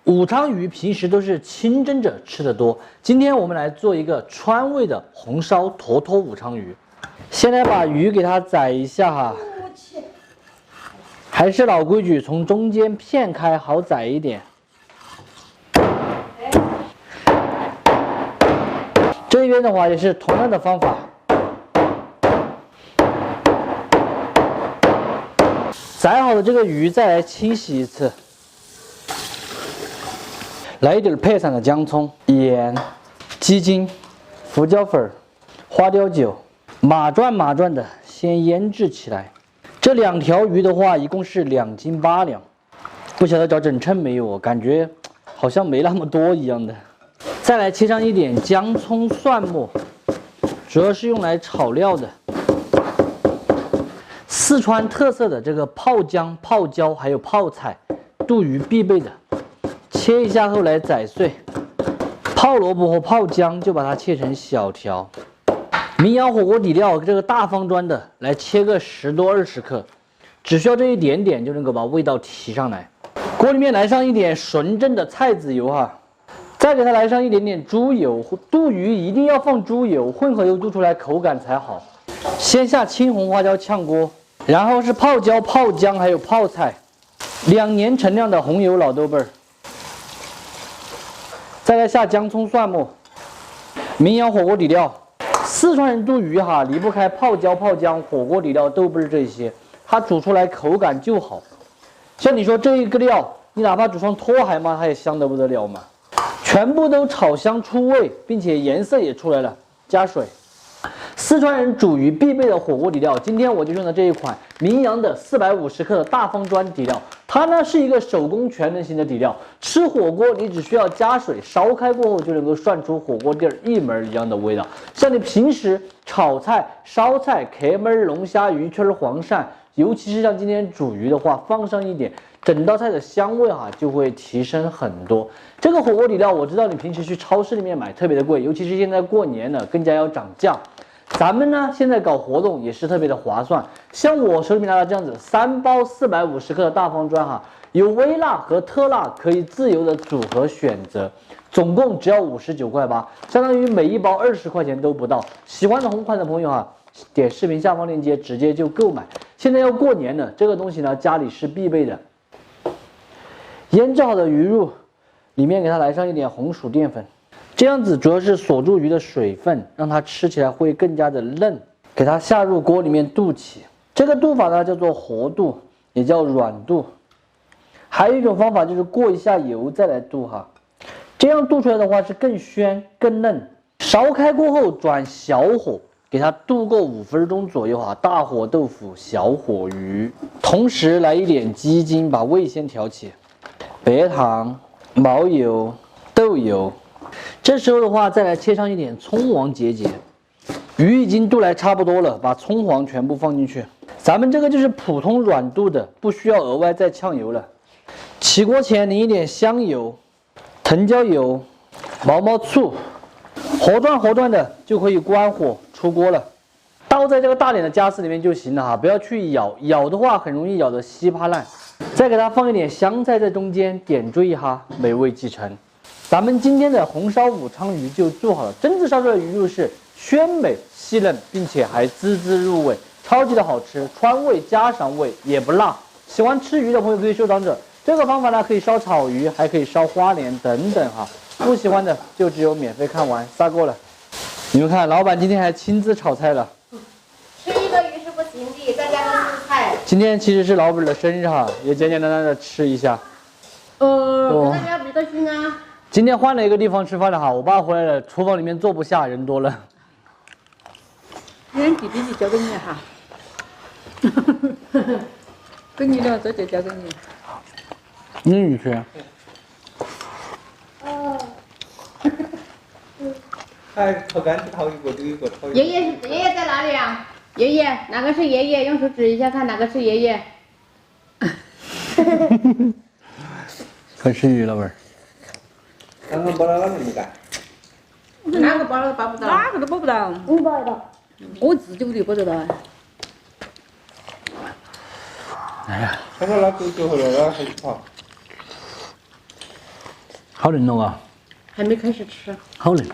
武昌鱼平时都是清蒸着吃的多，今天我们来做一个川味的红烧坨坨武昌鱼。先来把鱼给它宰一下哈，还是老规矩，从中间片开，好宰一点。这边的话也是同样的方法。 宰好的这个鱼再来清洗一次，来一点配上的姜葱、盐、鸡精、胡椒粉、花雕酒，码转的先腌制起来。这2条鱼的话，一共是2斤8两，不晓得找整称没有，感觉好像没那么多一样的。再来切上一点姜葱蒜末，主要是用来炒料的。 四川特色的这个泡姜、泡椒还有泡菜，渡鱼必备的。切一下后来宰碎。泡萝卜和泡姜就把它切成小条。名扬火锅底料这个大方砖的，来切个10多20克，只需要这一点点就能够把味道提上来。锅里面来上一点纯正的菜籽油哈，再给它来上一点点猪油。渡鱼一定要放猪油，混合油渡出来口感才好。先下青红花椒炝锅。 然后是泡椒、泡姜，还有泡菜，2年陈酿的红油老豆瓣儿，再来下姜葱蒜末，名扬火锅底料。四川人渡鱼哈，离不开泡椒、泡姜、火锅底料、豆瓣儿这些，它煮出来口感就好。像你说这一个料，你哪怕煮上拖海嘛，它也香得不得了嘛。全部都炒香出味，并且颜色也出来了，加水。 四川人煮鱼必备的火锅底料，今天我就用的这一款名扬的450克的大方砖底料，它呢是一个手工全能型的底料。吃火锅你只需要加水烧开过后，就能够涮出火锅底儿一模一样的味道。像你平时炒菜、烧菜、壳焖、龙虾、鱼圈、黄鳝，尤其是像今天煮鱼的话，放上一点，整道菜的香味就会提升很多。这个火锅底料我知道你平时去超市里面买特别的贵，尤其是现在过年了，更加要涨价。 咱们呢，现在搞活动也是特别的划算。像我手里面拿的这样子，3包450克的大方砖哈，有微辣和特辣，可以自由的组合选择，总共只要59块8，相当于每一包20块钱都不到。喜欢的同款的朋友哈，点视频下方链接直接就购买。现在要过年了，这个东西呢家里是必备的。腌制好的鱼肉，里面给它来上一点红薯淀粉。 这样子主要是锁住鱼的水分，让它吃起来会更加的嫩。给它下入锅里面炖起，这个炖法呢叫做活炖，也叫软炖。还有一种方法就是过一下油再来炖哈，这样炖出来的话是更鲜更嫩。烧开过后转小火，给它炖够5分钟左右哈，大火豆腐，小火鱼。同时来一点鸡精，把味先调起，白糖、毛油、豆油。 这时候的话，再来切上一点葱黄节节。鱼已经炖来差不多了，把葱黄全部放进去。咱们这个就是普通软炖的，不需要额外再呛油了。起锅前淋一点香油、藤椒油、毛毛醋，活转的就可以关火出锅了。倒在这个大点的夹子里面就行了哈，不要去咬，咬的话很容易咬得稀巴烂。再给它放一点香菜在中间点缀一下，美味即成。 咱们今天的红烧武昌鱼就做好了，蒸制烧出来的鱼肉是鲜美细嫩，并且还滋滋入味，超级的好吃，川味家常味也不辣。喜欢吃鱼的朋友可以收藏着。这个方法呢，可以烧草鱼，还可以烧花鲢等等哈。不喜欢的就只有免费看完，撒锅了。你们看，老板今天还亲自炒菜了。吃一个鱼是不行的，再加上蔬菜。今天其实是老板的生日哈，也简简单单的吃一下。跟大家比个心啊。 今天换了一个地方吃饭了哈，我爸回来了，厨房里面坐不下，人多了。弟弟就交给你了哈，跟你聊这就交给你。英语去。哦。哎，掏干子掏一个就一个掏一个。爷爷在哪里啊？爷爷，哪个是爷爷？用手指一下，看哪个是爷爷。快吃鱼了味儿。 刚刚把那个没干。哪个包都包不到。哪个都包不到。你包得到。我自己屋里包得到。哎呀，看到那狗狗后来那还跑。好嫩了啊，还没开始吃。好嫩。